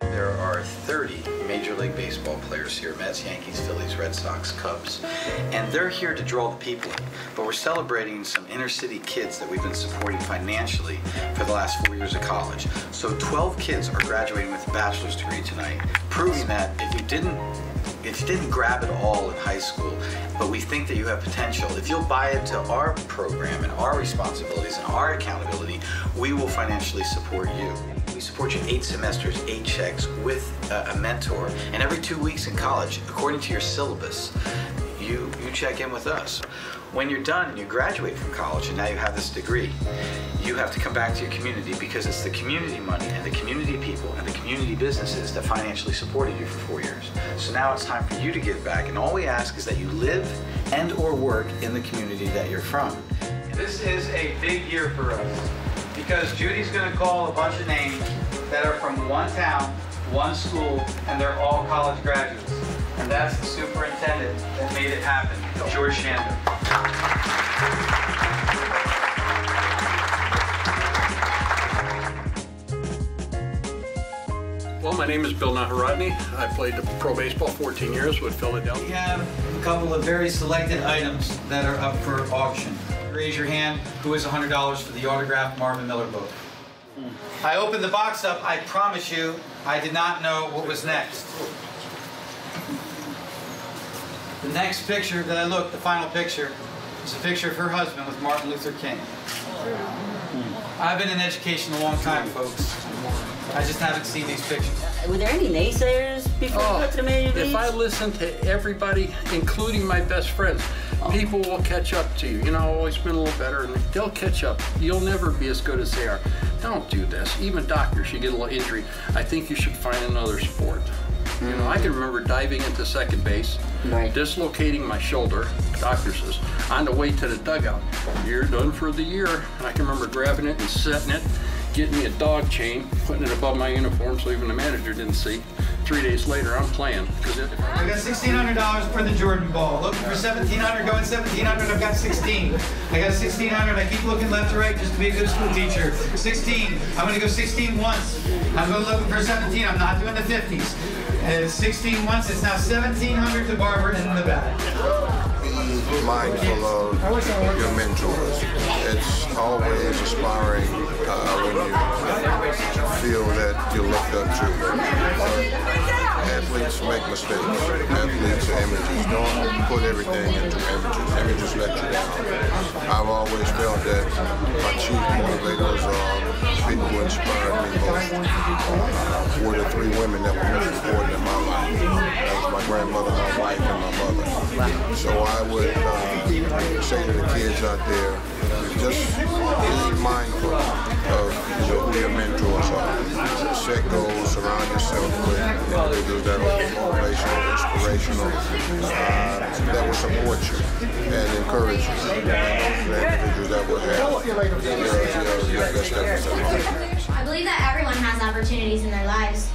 There are 30 Major League Baseball players here, Mets, Yankees, Phillies, Red Sox, Cubs, and they're here to draw the people in. But we're celebrating some inner city kids that we've been supporting financially for the last 4 years of college. So 12 kids are graduating with a bachelor's degree tonight, proving that if you didn't grab it all in high school, but we think that you have potential, if you'll buy into our program and our responsibilities and our accountability, we will financially support you. We support you 8 semesters, 8 checks with a mentor, and every 2 weeks in college, according to your syllabus, you check in with us. When you're done and you graduate from college and now you have this degree, you have to come back to your community because it's the community money and the community people and the community businesses that financially supported you for 4 years. So now it's time for you to give back, and all we ask is that you live and or work in the community that you're from. This is a big year for us because Judy's going to call a bunch of names that are from one town, one school, and they're all college graduates. And that's the superintendent that made it happen, George Shander. Well, my name is Bill Naharodny. I played pro baseball 14 years with Philadelphia. We have a couple of very selected items that are up for auction. Raise your hand, who is $100 for the autographed Marvin Miller book? I opened the box up, I promise you, I did not know what was next. The next picture that I looked, the final picture, is a picture of her husband with Martin Luther King. I've been in education a long time, folks. I just haven't seen these pictures. Were there any naysayers before you got to the major leagues? If I listen to everybody, including my best friends, people will catch up to you. You know, always been a little better, and they'll catch up. You'll never be as good as they are. Don't do this. Even doctors, you get a little injury. I think you should find another sport. You know, I can remember diving into second base, dislocating my shoulder, doctor says, on the way to the dugout. You're done for the year. And I can remember grabbing it and setting it, getting me a dog chain, putting it above my uniform so even the manager didn't see. 3 days later, I'm playing. I got $1,600 for the Jordan ball. Looking for $1,700, going $1,700, I've got 16. I got $1,600, I keep looking left to right just to be a good school teacher. 16, I'm gonna go 16 once. I'm going looking for 17, I'm not doing the 50s. And it's 16 once, it's now $1,700 to Barbara in the back. Be mindful of your mentors. It's always inspiring when you feel that you look up to. Athletes make mistakes. Athletes are images. Don't put everything into images. Images let you down. I've always felt that my chief motivators are people who inspired me most. Were the 3 women that were most important in my life. That was my grandmother, my wife, and my mother. So I would say to the kids out there, just be mindful of who your mentors are. Set goals, surround yourself with individuals that are motivational, inspirational, that will support you and encourage you. Individuals that will have your best efforts at heart. I believe that everyone has opportunities in their lives.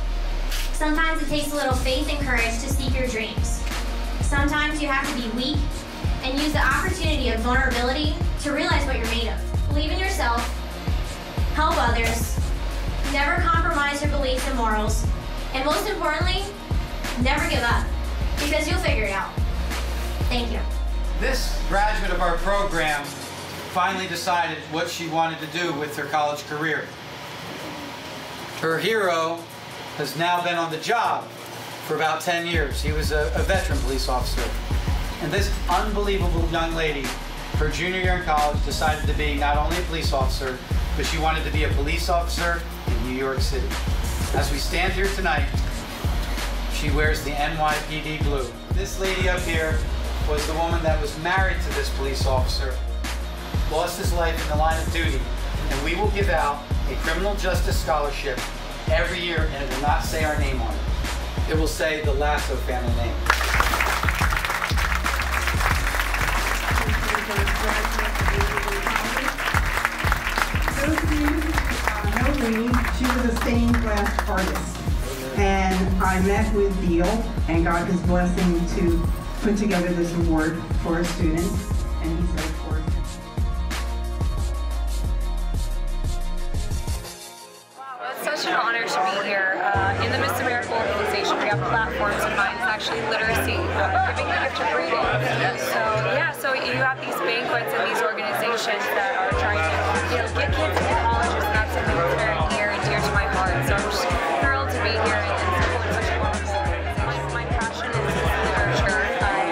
Sometimes it takes a little faith and courage to seek your dreams. Sometimes you have to be weak and use the opportunity of vulnerability to realize what you're made of. Believe in yourself, help others, never compromise your beliefs and morals, and most importantly, never give up, because you'll figure it out. Thank you. This graduate of our program finally decided what she wanted to do with her college career. Her hero has now been on the job for about 10 years. He was a veteran police officer. And this unbelievable young lady, her junior year in college, decided to be not only a police officer, but she wanted to be a police officer in New York City. As we stand here tonight, she wears the NYPD blue. This lady up here was the woman that was married to this police officer, lost his life in the line of duty, and we will give out a criminal justice scholarship every year, and it will not say our name on it. It will say the Lasso family name. Those of you who know Lee, she was a stained glass artist. And I met with Beal and got his blessing to put together this award for a student. And he said, for it. Wow, it's such an honor to be here in the midst of platforms of mine is actually literacy, giving the gift of reading. So yeah, so you have these banquets and these organizations that are trying to, get kids into colleges, and that's something that's very near and dear to my heart. So I'm just thrilled to be here and support such a wonderful organization. My passion is literature.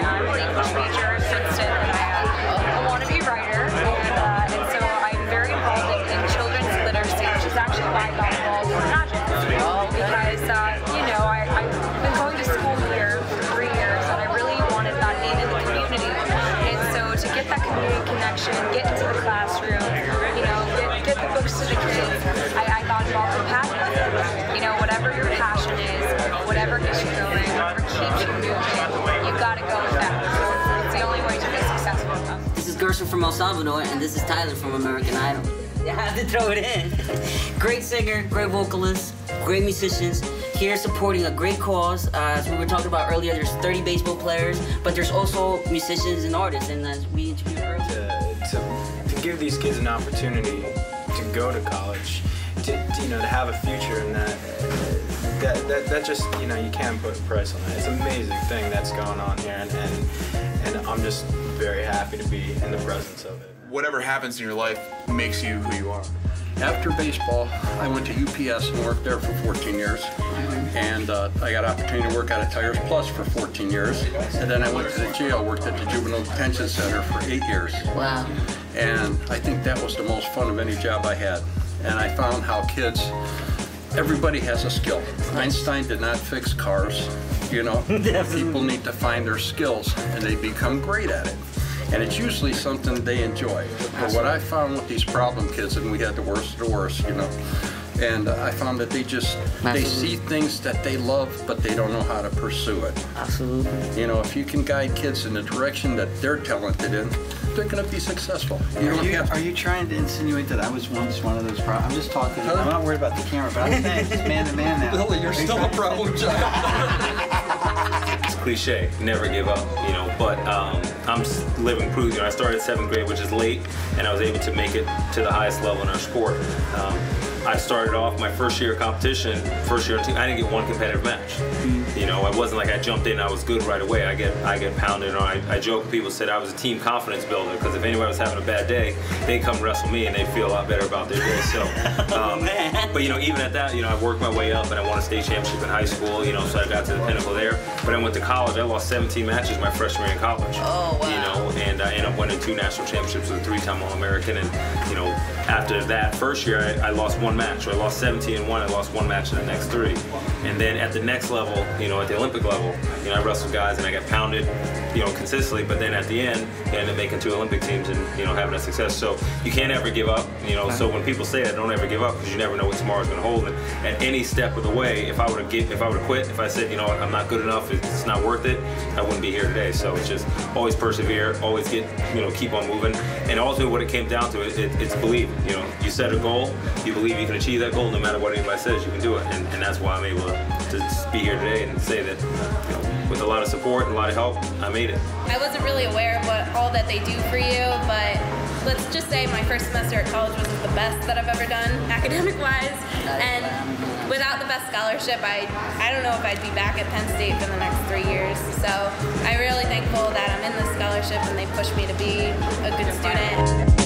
I'm an English major at Princeton, and I want to be a writer, and so I'm very involved in children's literacy, which is actually why I got involved in Magic. Because, I've been going to school here for 3 years, and I really wanted that in the community. And so to get that community connection, get into the classroom, get the books to the kids, I got involved in passion. Whatever your passion is, whatever gets you going, whatever keeps you moving, you got to go with that. It's the only way to be successful. This is Gerson from El Salvador, and this is Tyler from American Idol. You have to throw it in. Great singer, great vocalist, great musicians, here supporting a great cause. As we were talking about earlier, there's 30 baseball players, but there's also musicians and artists, and as we interviewed earlier. To give these kids an opportunity to go to college, to have a future in that just, you can't put a price on that. It's an amazing thing that's going on here, and I'm just very happy to be in the presence of it. Whatever happens in your life makes you who you are. After baseball, I went to UPS and worked there for 14 years. And I got an opportunity to work out at Tires Plus for 14 years. And then I went to the jail, worked at the Juvenile Detention Center for 8 years. Wow. And I think that was the most fun of any job I had. And I found how kids, everybody has a skill. Einstein did not fix cars, People need to find their skills and they become great at it. And it's usually something they enjoy. But what I found with these problem kids, and we had the worst of the worst, and I found that they see things that they love, but they don't know how to pursue it. Absolutely. If you can guide kids in the direction that they're talented in, they're going to be successful. Are you trying to insinuate that I was once one of those problems? I'm just talking. I'm not worried about the camera, but I'm saying it's man to man now. Billy, you're still a problem child. It's cliche, never give up, but I'm living proof. I started 7th grade, which is late, and I was able to make it to the highest level in our sport. I started off my first year of competition, first year team. I didn't get one competitive match. It wasn't like I jumped in, I was good right away. I get pounded. I joke, people said I was a team confidence builder, because if anybody was having a bad day, they'd come wrestle me and they'd feel a lot better about their day. So, but even at that, I worked my way up and I won a state championship in high school. So I got to the pinnacle there. But I went to college. I lost 17 matches my freshman year in college. Oh wow. And I ended up winning 2 national championships with a 3-time All-American. And after that first year, I lost 1 match. So I lost 17 and 1. I lost 1 match in the next 3. And then at the next level, at the Olympic level, I wrestled guys and I got pounded, consistently. But then at the end, I ended up making 2 Olympic teams and having a success. So you can't ever give up. So when people say that, don't ever give up, because you never know what tomorrow's going to hold. And at any step of the way, if I would have quit, if I said, I'm not good enough, it's not worth it, I wouldn't be here today. So it's just always persevere, always keep on moving. And ultimately, what it came down to, it's believe. You set a goal, you believe you can achieve that goal, no matter what anybody says, you can do it. And that's why I'm able to be here today and say that, with a lot of support and a lot of help, I made it. I wasn't really aware of all that they do for you, but let's just say my first semester at college wasn't the best that I've ever done, academic-wise. And without the best scholarship, I don't know if I'd be back at Penn State for the next 3 years. So I'm really thankful that I'm in this scholarship and they pushed me to be a good student.